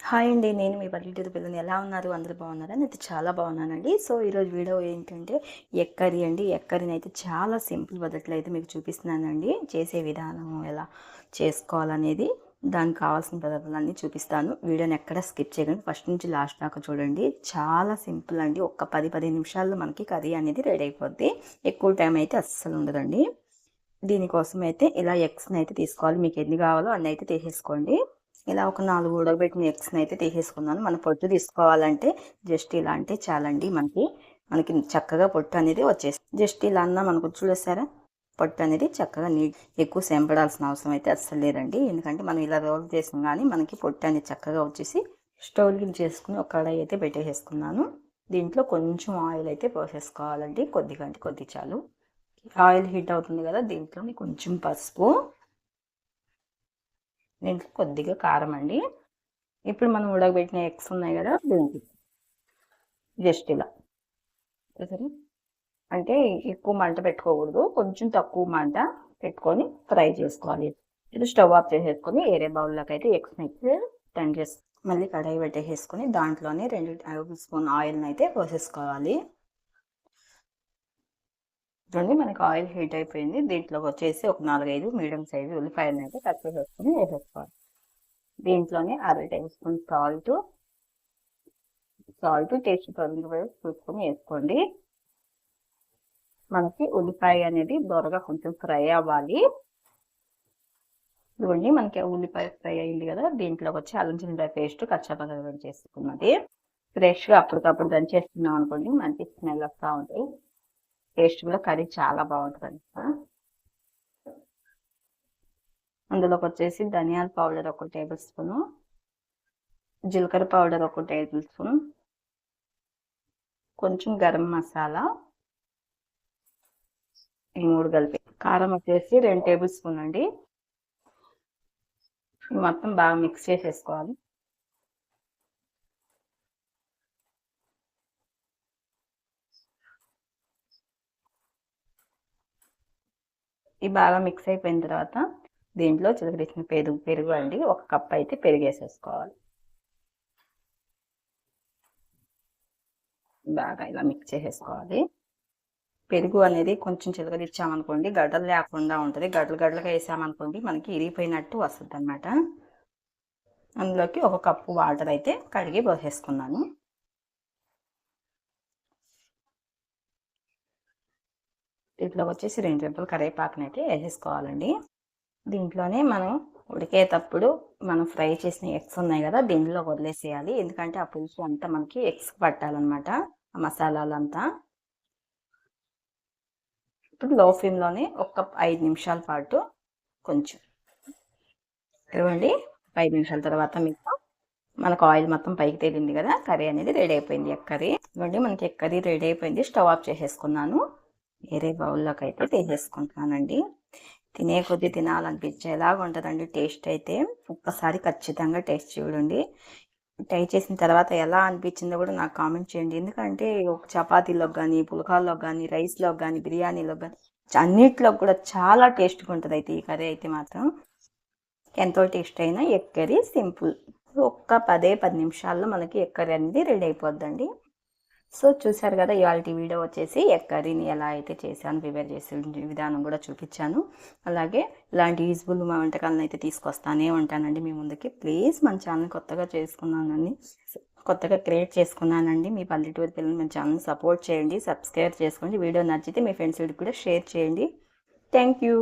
Hi అండి. నేను మీ పల్లెటూరు పిల్లని. ఎలా ఉన్నారు? అందరూ బాగున్నారా? నేనైతే చాలా బాగున్నానండి. సో, ఈరోజు వీడియో ఏంటంటే ఎగ్ కర్రీ అండి. ఎగ్ కర్రీని అయితే చాలా సింపుల్ పద్ధతిలో అయితే మీకు చూపిస్తున్నానండి. చేసే విధానం ఎలా చేసుకోవాలనేది, దానికి కావాల్సిన పదార్థాలన్నీ చూపిస్తాను. వీడియోని ఎక్కడ స్కిప్ చేయకండి. ఫస్ట్ నుంచి లాస్ట్ దాకా చూడండి. చాలా సింపుల్ అండి. ఒక 10-15 నిమిషాల్లో మనకి కర్రీ అనేది రెడీ అయిపోద్ది. ఎక్కువ టైం అయితే అస్సలు ఉండదండి. దీనికోసం అయితే ఇలా ఎగ్స్ని అయితే తీసుకోవాలి. మీకు ఎన్ని కావాలో అన్ని అయితే తీసేసుకోండి. ఇలా ఒక 4 ఉడకబెట్టిన ఎగ్స్ని అయితే తీసేసుకున్నాను. మన పొట్టు తీసుకోవాలంటే జస్ట్ ఇలా అంటే చాలండి. మనకి చక్కగా పొట్టు అనేది వచ్చేస్తుంది. జస్ట్ ఇలా అన్నా మనకు చూడేసారా, పొట్టు అనేది చక్కగా ఎక్కువ సెంపడాల్సిన అవసరం అయితే అస్సలు లేదండి. ఎందుకంటే మనం ఇలా రోల్ చేసాం కానీ మనకి పొట్టు అనేది చక్కగా వచ్చేసి స్టవ్ చేసుకుని ఒక కడాయి అయితే పెట్టేసుకున్నాను. దీంట్లో కొంచెం ఆయిల్ అయితే పోసేసుకోవాలండి. కొద్దిగా అంటే కొద్ది చాలు. ఆయిల్ హీట్ అవుతుంది కదా, దీంట్లో కొంచెం పసుపు, దీంట్లో కొద్దిగా కారం అండి. ఇప్పుడు మనం ఉడకబెట్టిన ఎగ్స్ ఉన్నాయి కదా, దీనికి జస్ట్ ఇలా సరే, అంటే ఎక్కువ మంట పెట్టుకోకూడదు, కొంచెం తక్కువ మంట పెట్టుకొని ఫ్రై చేసుకోవాలి. ఇది స్టవ్ ఆఫ్ చేసేసుకొని వేరే బౌల్లోకి అయితే ఎగ్స్ని అయితే టర్న్ చేసి మళ్ళీ కడాయి పెట్టేసుకొని దాంట్లోనే 2 టేబుల్ స్పూన్ ఆయిల్ని అయితే పోసేసుకోవాలి. చూడండి, మనకి ఆయిల్ హీట్ అయిపోయింది. దీంట్లోకి వచ్చేసి ఒక 4-5 మీడియం సైజు ఉల్లిపాయలను అయితే కట్ చేసేసుకొని వేసేసుకోవాలి. దీంట్లోనే 1/2 టేబుల్ స్పూన్ సాల్ట్ టేస్ట్ చూసుకొని వేసుకోండి. మనకి ఉల్లిపాయ అనేది దొరగా కొంచెం ఫ్రై అవ్వాలి. ఇవ్వండి, మనకి ఉల్లిపాయ ఫ్రై అయింది కదా, దీంట్లోకి వచ్చి అల్లం చిన్నపాయ పేస్ట్ కచ్చాపచ్చగా చేసుకున్నది ఫ్రెష్గా అప్పటికప్పుడు దంచేస్తున్నాం అనుకోండి, మంచి స్మెల్ వస్తూ ఉంటాయి. టేస్ట్ కూడా కర్రీ చాలా బాగుంటుంది. అందులోకి వచ్చేసి ధనియాల పౌడర్ 1 టేబుల్ స్పూను, జీలకర్ర పౌడర్ 1 టేబుల్ స్పూన్, కొంచెం గరం మసాలా, ఈ 3 కలిపి. కారం వచ్చేసి 2 టేబుల్ స్పూన్ అండి. మొత్తం బాగా మిక్స్ చేసేసుకోవాలి. ఈ బాగా మిక్స్ అయిపోయిన తర్వాత దీంట్లో చిలకరించిన పెరుగు అండి, 1 కప్ అయితే పెరిగేసేసుకోవాలి. బాగా ఇలా మిక్స్ చేసేసుకోవాలి. పెరుగు అనేది కొంచెం చిలకరించామనుకోండి గడ్డలు లేకుండా ఉంటుంది. గడ్డలుగా వేసామనుకోండి మనకి ఇరిగిపోయినట్టు వస్తుంది అనమాట. అందులోకి 1 కప్పు వాటర్ అయితే కడిగి పోసేసుకున్నాను. దీంట్లోకి వచ్చేసి 2 రెబ్బలు కరివేపాకుని అయితే వేసేసుకోవాలండి. దీంట్లోనే మనం ఉడికేటప్పుడు మనం ఫ్రై చేసిన ఎగ్స్ ఉన్నాయి కదా, దీంట్లో వదిలేసేయాలి. ఎందుకంటే ఆ పులుసు అంతా మనకి ఎగ్స్ పట్టాలన్నమాట, ఆ మసాలాలంతా. ఇప్పుడు లో ఫ్లేమ్లోనే ఒక 5 నిమిషాల పాటు కొంచెం ఇవ్వండి. 5 నిమిషాల తర్వాత మీకు మనకు ఆయిల్ మొత్తం పైకి తేలింది కదా, కర్రీ అనేది రెడీ అయిపోయింది. ఎగ్ కర్రీ ఇవ్వండి, మనకి ఎగ్ కర్రీ రెడీ అయిపోయింది. స్టవ్ ఆఫ్ చేసేసుకున్నాను. వేరే బౌల్లోకి అయితే తీసేసుకుంటున్నానండి. తినే కొద్దీ తినాలనిపించేలాగా ఉంటుందండి టేస్ట్ అయితే. ఒక్కసారి ఖచ్చితంగా టేస్ట్ చూడండి. ట్రై చేసిన తర్వాత ఎలా అనిపించిందో కూడా నాకు కామెంట్ చేయండి. ఎందుకంటే ఒక చపాతీలోకి కానీ, పుల్కాల్లోకి కానీ, రైస్లోకి కానీ, బిర్యానీలోకి కానీ, అన్నిట్లోకి కూడా చాలా టేస్ట్గా ఉంటుంది అయితే ఈ కర్రీ అయితే మాత్రం. ఎంతో టేస్ట్ అయినా ఎగ్ కర్రీ సింపుల్. ఒక్క 10 నిమిషాల్లో మనకి ఎగ్ కర్రీ అనేది రెడీ అయిపోద్దండి. సో చూసారు కదా, ఇవాళ వీడియో వచ్చేసి ఎగ్ కర్రీని ఎలా అయితే చేశాను, ప్రిపేర్ చేసే విధానం కూడా చూపించాను. అలాగే ఇలాంటి యూజ్ఫుల్ వంటకాలను అయితే తీసుకొస్తానే ఉంటానండి మీ ముందుకి. ప్లీజ్ మన ఛానల్ కొత్తగా క్రియేట్ చేసుకున్నానండి. మీ పల్లెటూరు పిల్లలు మన ఛానల్ సపోర్ట్ చేయండి, సబ్స్క్రైబ్ చేసుకోండి. వీడియో నచ్చితే మీ ఫ్రెండ్స్కి కూడా షేర్ చేయండి. Thank you.